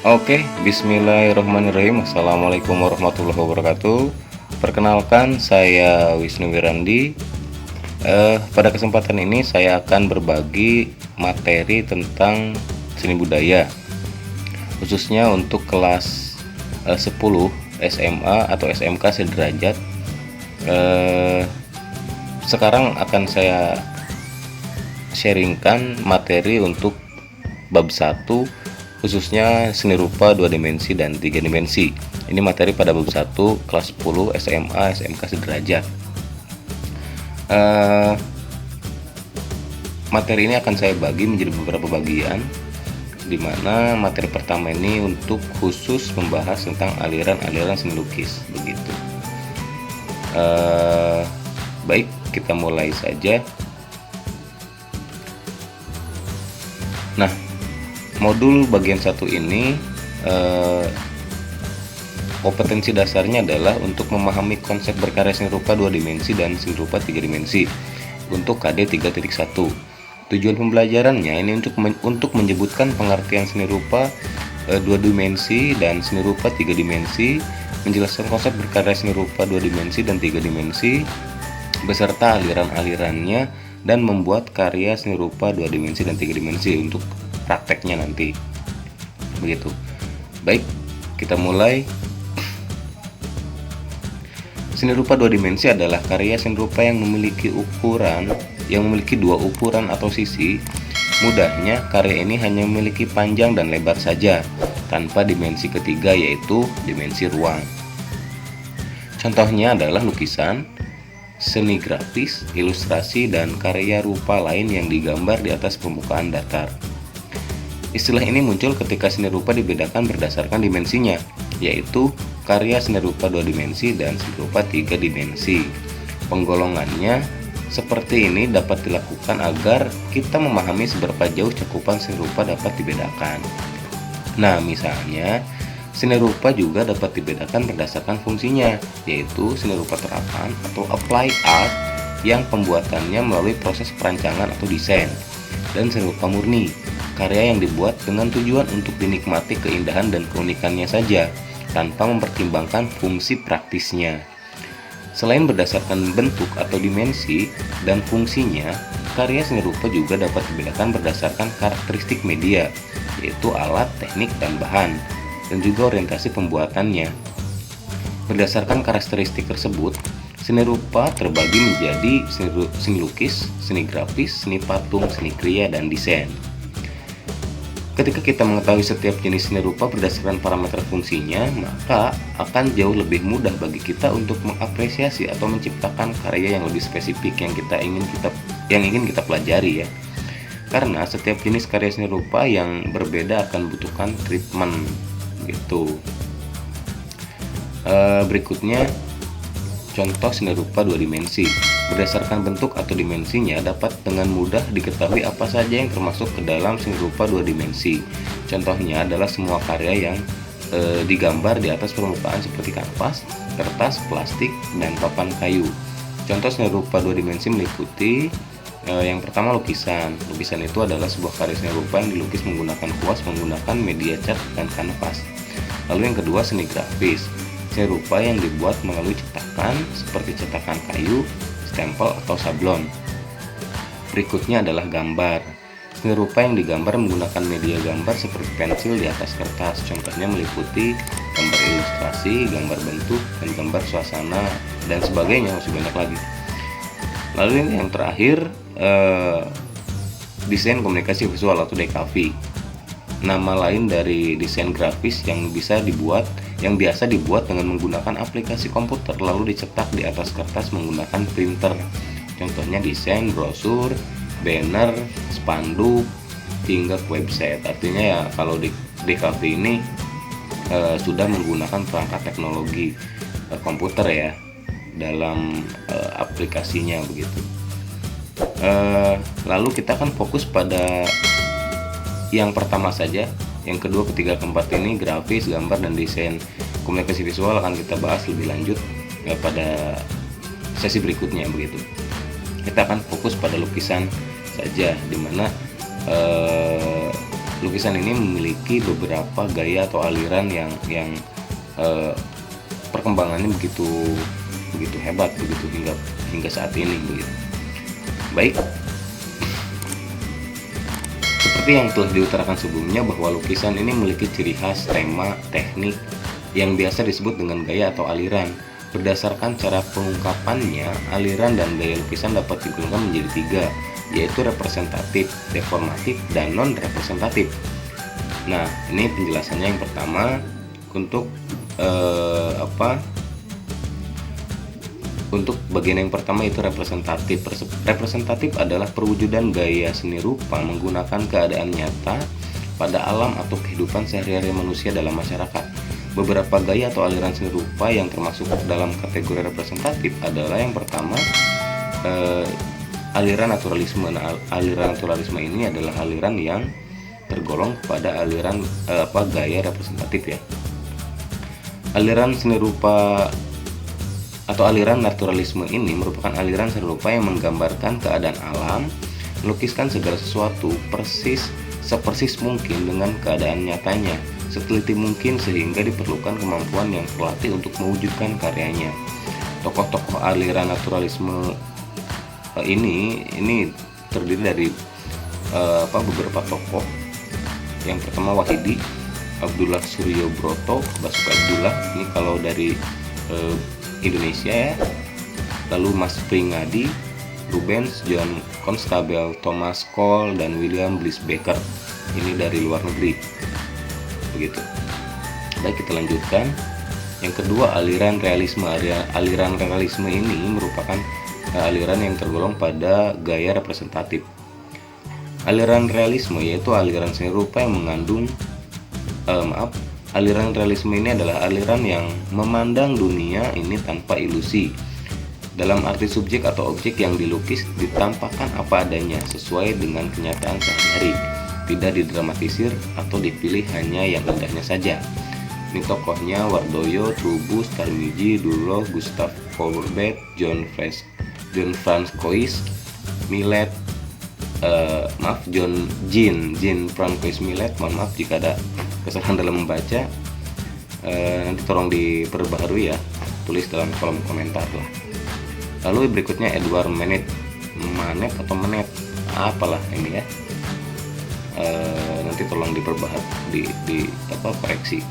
Oke, bismillahirrahmanirrahim. Assalamualaikum warahmatullahi wabarakatuh. Perkenalkan, saya Wisnu Wirandi. Pada kesempatan ini saya akan berbagi materi tentang seni budaya, khususnya untuk kelas 10 SMA atau SMK sederajat. Sekarang akan saya sharingkan materi untuk bab 1, khususnya seni rupa 2 dimensi dan 3 dimensi. Ini materi pada bab 1 kelas 10 SMA SMK sederajat. Materi ini akan saya bagi menjadi beberapa bagian, di mana materi pertama ini untuk khusus membahas tentang aliran-aliran seni lukis begitu. Baik, kita mulai saja. Nah, modul bagian 1 ini kompetensi dasarnya adalah untuk memahami konsep berkarya seni rupa 2 dimensi dan seni rupa 3 dimensi untuk KD 3.1. Tujuan pembelajarannya ini untuk menyebutkan pengertian seni rupa 2 dimensi dan seni rupa 3 dimensi, menjelaskan konsep berkarya seni rupa 2 dimensi dan 3 dimensi beserta aliran-alirannya, dan membuat karya seni rupa 2 dimensi dan 3 dimensi untuk prakteknya nanti. Begitu. Baik, kita mulai. Seni rupa 2 dimensi adalah karya seni rupa yang memiliki dua ukuran atau sisi. Mudahnya, karya ini hanya memiliki panjang dan lebar saja, tanpa dimensi ketiga, yaitu dimensi ruang. Contohnya adalah lukisan, seni grafis, ilustrasi, dan karya rupa lain yang digambar di atas permukaan datar. Istilah ini muncul ketika seni rupa dibedakan berdasarkan dimensinya, yaitu karya seni rupa 2 dimensi dan seni rupa 3 dimensi. Penggolongannya seperti ini dapat dilakukan agar kita memahami seberapa jauh cakupan seni rupa dapat dibedakan. Nah, misalnya seni rupa juga dapat dibedakan berdasarkan fungsinya, yaitu seni rupa terapan atau apply art yang pembuatannya melalui proses perancangan atau desain, dan seni rupa murni, karya yang dibuat dengan tujuan untuk dinikmati keindahan dan keunikannya saja, tanpa mempertimbangkan fungsi praktisnya. Selain berdasarkan bentuk atau dimensi dan fungsinya, karya seni rupa juga dapat dibedakan berdasarkan karakteristik media, yaitu alat, teknik, dan bahan, dan juga orientasi pembuatannya. Berdasarkan karakteristik tersebut, seni rupa terbagi menjadi seni lukis, seni grafis, seni patung, seni kriya, dan desain. Ketika kita mengetahui setiap jenis seni rupa berdasarkan parameter fungsinya, maka akan jauh lebih mudah bagi kita untuk mengapresiasi atau menciptakan karya yang lebih spesifik yang ingin kita pelajari ya. Karena setiap jenis karya seni rupa yang berbeda akan membutuhkan treatment gitu. Berikutnya, contoh seni rupa 2 dimensi. Berdasarkan bentuk atau dimensinya dapat dengan mudah diketahui apa saja yang termasuk ke dalam seni rupa 2 dimensi. Contohnya adalah semua karya yang digambar di atas permukaan seperti kanvas, kertas, plastik, dan papan kayu. Contoh seni rupa 2 dimensi meliputi yang pertama lukisan. Lukisan itu adalah sebuah karya seni rupa yang dilukis menggunakan kuas menggunakan media cat dan kanvas. Lalu yang kedua seni grafis. Seni rupa yang dibuat melalui cetakan seperti cetakan kayu, stempel, atau sablon. Berikutnya adalah gambar. Seni rupa yang digambar menggunakan media gambar seperti pensil di atas kertas. Contohnya meliputi gambar ilustrasi, gambar bentuk, dan gambar suasana, dan sebagainya, masih banyak lagi. Lalu yang terakhir, desain komunikasi visual atau DKV. Nama lain dari desain grafis yang biasa dibuat dengan menggunakan aplikasi komputer lalu dicetak di atas kertas menggunakan printer. Contohnya desain brosur, banner, spanduk, hingga website. Artinya ya kalau di DKV ini sudah menggunakan perangkat teknologi komputer ya dalam aplikasinya begitu. Lalu kita akan fokus pada yang pertama saja. Yang kedua, ketiga, keempat ini grafis, gambar, dan desain komunikasi visual akan kita bahas lebih lanjut pada sesi berikutnya begitu. Kita akan fokus pada lukisan saja, dimana lukisan ini memiliki beberapa gaya atau aliran yang perkembangannya begitu hebat, begitu hingga saat ini begitu. Baik, seperti yang telah diutarakan sebelumnya bahwa lukisan ini memiliki ciri khas, tema, teknik yang biasa disebut dengan gaya atau aliran. Berdasarkan cara pengungkapannya, aliran dan gaya lukisan dapat digolongkan menjadi tiga, yaitu representatif, deformatif, dan non-representatif. Nah, ini penjelasannya. Yang pertama, untuk untuk bagian yang pertama itu representatif. Representatif adalah perwujudan gaya seni rupa menggunakan keadaan nyata pada alam atau kehidupan sehari-hari manusia dalam masyarakat. Beberapa gaya atau aliran seni rupa yang termasuk dalam kategori representatif adalah yang pertama, aliran naturalisme. Nah, aliran naturalisme ini adalah aliran yang tergolong pada aliran gaya representatif ya. Aliran seni rupa atau aliran naturalisme ini merupakan aliran seni rupa yang menggambarkan keadaan alam, melukiskan segala sesuatu sepersis mungkin dengan keadaan nyatanya, seteliti mungkin, sehingga diperlukan kemampuan yang terlatih untuk mewujudkan karyanya. Tokoh-tokoh aliran naturalisme ini terdiri dari beberapa tokoh. Yang pertama Wahidi, Abdullah Suryo Broto, Basuki Abdullah, ini kalau dari Indonesia ya. Lalu Mas Pringadi, Rubens, John Constable, Thomas Cole, dan William Bliss Baker, ini dari luar negeri begitu. Baik, kita lanjutkan. Yang kedua, aliran realisme. Aliran realisme ini merupakan aliran yang tergolong pada gaya representatif. Aliran realisme yaitu aliran seni rupa yang mengandung aliran realisme ini adalah aliran yang memandang dunia ini tanpa ilusi, dalam arti subjek atau objek yang dilukis ditampakkan apa adanya sesuai dengan kenyataan sehari-hari, tidak didramatisir atau dipilih hanya yang indahnya saja. Ini tokohnya Wardoyo, Trubus, Tarmiji, Durlow, Gustav Courbet, John Francois Millet, Jean Francois Millet. Mohon maaf jika ada kesalahan dalam membaca, nanti tolong diperbaharui ya, tulis dalam kolom komentar lah. Lalu berikutnya Edward Manet atau Manet, apalah ini ya, nanti tolong diperbaharui, koreksi.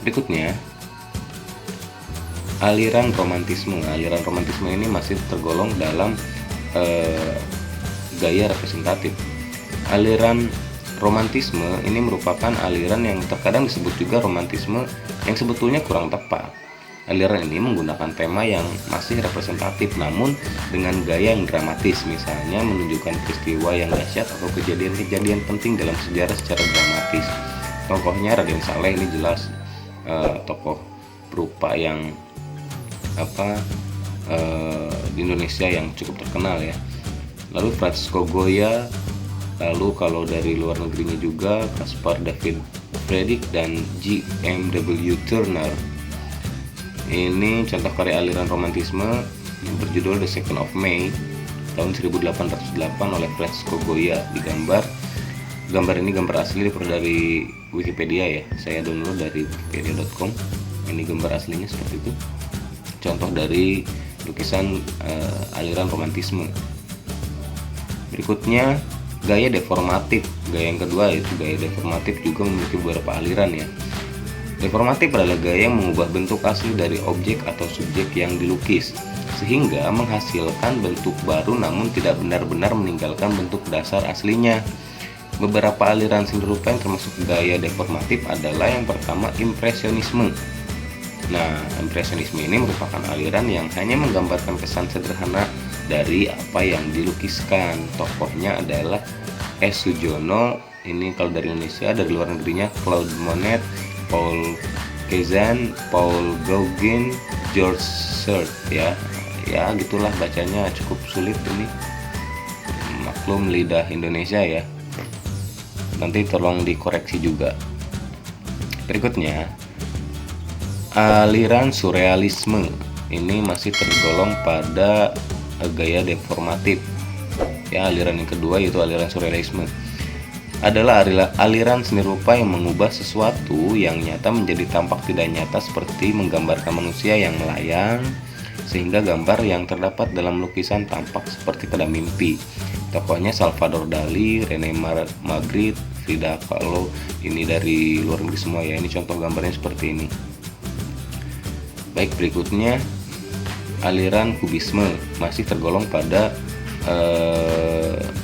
Berikutnya aliran romantisme. Aliran romantisme ini masih tergolong dalam gaya representatif. Aliran romantisme ini merupakan aliran yang terkadang disebut juga romantisme, yang sebetulnya kurang tepat. Aliran ini menggunakan tema yang masih representatif namun dengan gaya yang dramatis, misalnya menunjukkan peristiwa yang dahsyat atau kejadian-kejadian penting dalam sejarah secara dramatis. Tokohnya Raden Saleh, ini jelas tokoh perupa yang di Indonesia yang cukup terkenal ya. Lalu Francisco Goya. Lalu kalau dari luar negerinya juga Caspar David Friedrich dan G.M.W. Turner. Ini contoh karya aliran romantisme yang berjudul The 2nd of May tahun 1808 oleh Francisco Goya. Gambar ini gambar asli dari Wikipedia ya. Saya download dari wikipedia.com. Ini gambar aslinya seperti itu. Contoh dari lukisan aliran romantisme. Berikutnya gaya deformatif. Gaya yang kedua yaitu gaya deformatif juga memiliki beberapa aliran ya. Deformatif adalah gaya yang mengubah bentuk asli dari objek atau subjek yang dilukis sehingga menghasilkan bentuk baru namun tidak benar-benar meninggalkan bentuk dasar aslinya. Beberapa aliran seni rupa yang termasuk gaya deformatif adalah yang pertama impresionisme. Nah, impresionisme ini merupakan aliran yang hanya menggambarkan kesan sederhana dari apa yang dilukiskan. Tokohnya adalah S. Sujono, ini kalau dari Indonesia, dari luar negerinya Claude Monet, Paul Cézanne, Paul Gauguin, George Seurat ya gitulah bacanya, cukup sulit ini, maklum lidah Indonesia ya, nanti tolong dikoreksi juga. Berikutnya aliran surrealisme, ini masih tergolong pada gaya deformatif ya. Aliran yang kedua yaitu aliran surrealisme. adalah aliran seni rupa yang mengubah sesuatu yang nyata menjadi tampak tidak nyata, seperti menggambarkan manusia yang melayang sehingga gambar yang terdapat dalam lukisan tampak seperti pada mimpi. Tokohnya Salvador Dali, Rene Magritte, Frida Kahlo. Ini dari luar negeri semua ya. Ini contoh gambarnya seperti ini. Baik, berikutnya aliran kubisme, masih tergolong pada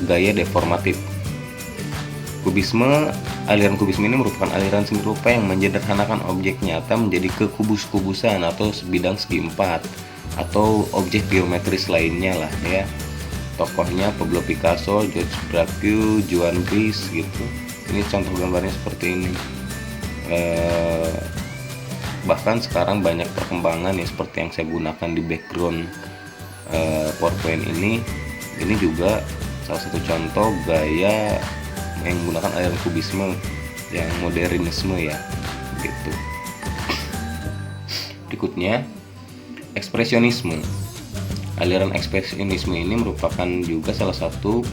gaya deformatif. Aliran kubisme ini merupakan aliran seni rupa yang menyederhanakan objek nyata menjadi kekubus-kubusan atau sebidang segi empat atau objek geometris lainnya lah ya. Tokohnya Pablo Picasso, George Braque, Joan Gris gitu. Ini contoh gambarnya seperti ini. Bahkan sekarang banyak perkembangan ya, seperti yang saya gunakan di background PowerPoint ini juga salah satu contoh gaya yang menggunakan aliran kubisme yang modernisme ya gitu. Berikutnya ekspresionisme. Aliran ekspresionisme ini merupakan juga salah satu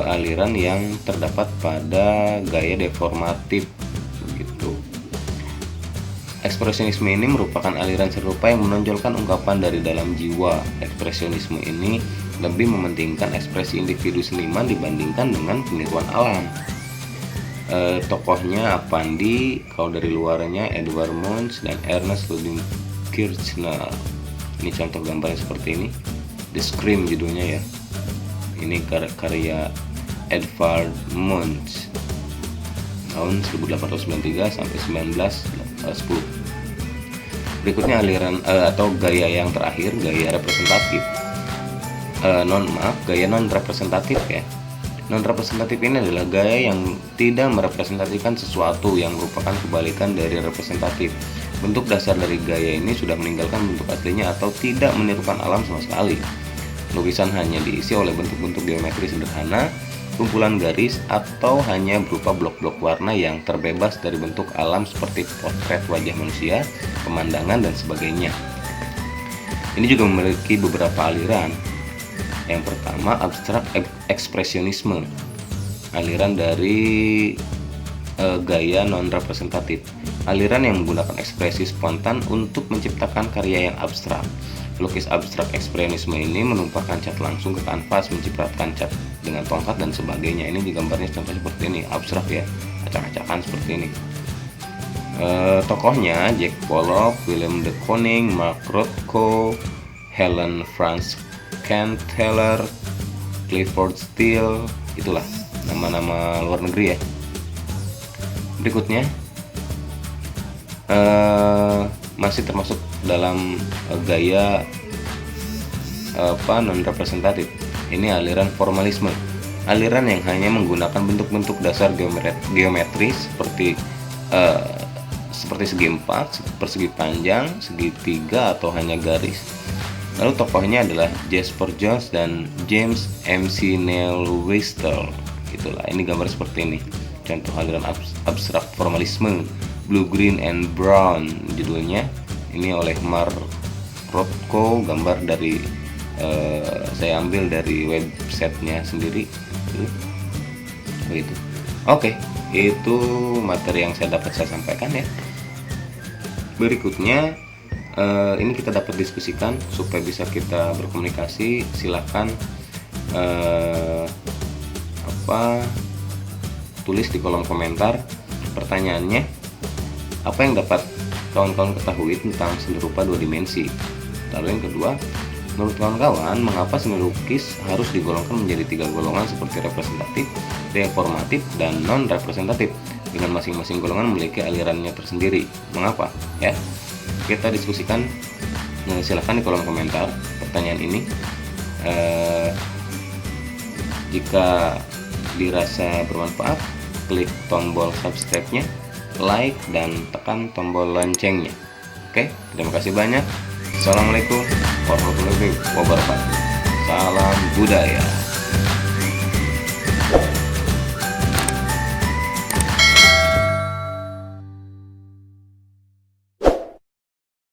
aliran yang terdapat pada gaya deformatif gitu. Ekspresionisme ini merupakan aliran serupa yang menonjolkan ungkapan dari dalam jiwa. Ekspresionisme ini lebih mementingkan ekspresi individu seniman dibandingkan dengan peniruan alam. Tokohnya Apandi, kalau dari luarnya Edvard Munch dan Ernest Ludwig Kirchner. Ini contoh gambarnya seperti ini. The Scream judulnya ya. Ini karya Edvard Munch tahun 1893 sampai 1910. Berikutnya aliran atau gaya yang terakhir, gaya representatif. Gaya non representatif ya. Non representatif ini adalah gaya yang tidak merepresentasikan sesuatu, yang merupakan kebalikan dari representatif. Bentuk dasar dari gaya ini sudah meninggalkan bentuk aslinya atau tidak menirukan alam sama sekali. Lukisan hanya diisi oleh bentuk-bentuk geometri sederhana, kumpulan garis, atau hanya berupa blok-blok warna yang terbebas dari bentuk alam seperti potret wajah manusia, pemandangan, dan sebagainya. Ini juga memiliki beberapa aliran. Yang pertama, abstrak ekspresionisme, aliran dari gaya non-representatif, aliran yang menggunakan ekspresi spontan untuk menciptakan karya yang abstrak. Pelukis abstrak ekspresionisme ini menumpahkan cat langsung ke kanvas, mencipratkan cat dengan tongkat dan sebagainya. Ini digambarnya contoh seperti ini, abstrak ya, acak-acakan seperti ini. Tokohnya Jack Pollock, Willem de Kooning, Mark Rothko, Helen Franz Kenthaler, Clifford Steele, itulah nama-nama luar negeri ya. Berikutnya masih termasuk dalam gaya non representatif. Ini aliran formalisme, aliran yang hanya menggunakan bentuk-bentuk dasar geometris seperti segi empat, persegi panjang, segitiga, atau hanya garis. Lalu tokohnya adalah Jasper Johns dan James McNeill Whistler. Itulah, ini gambar seperti ini. Contoh aliran abstrak formalisme, Blue, Green, and Brown judulnya. Ini oleh Mark Rothko, gambar dari saya ambil dari websitenya sendiri. Begitu. Oke, itu materi yang saya sampaikan ya. Berikutnya ini kita dapat diskusikan supaya bisa kita berkomunikasi. Silahkan tulis di kolom komentar pertanyaannya, apa yang dapat kawan-kawan ketahui tentang seni rupa dua dimensi. Lalu yang kedua, menurut kawan-kawan, mengapa seni lukis harus digolongkan menjadi 3 golongan seperti representatif, deformatif, dan non representatif, dengan masing-masing golongan memiliki alirannya tersendiri? Mengapa ya? Kita diskusikan. Silahkan di kolom komentar pertanyaan ini. Jika dirasa bermanfaat, klik tombol subscribe-nya, like, dan tekan tombol loncengnya. Oke, terima kasih banyak. Assalamualaikum warahmatullahi wabarakatuh. Salam budaya.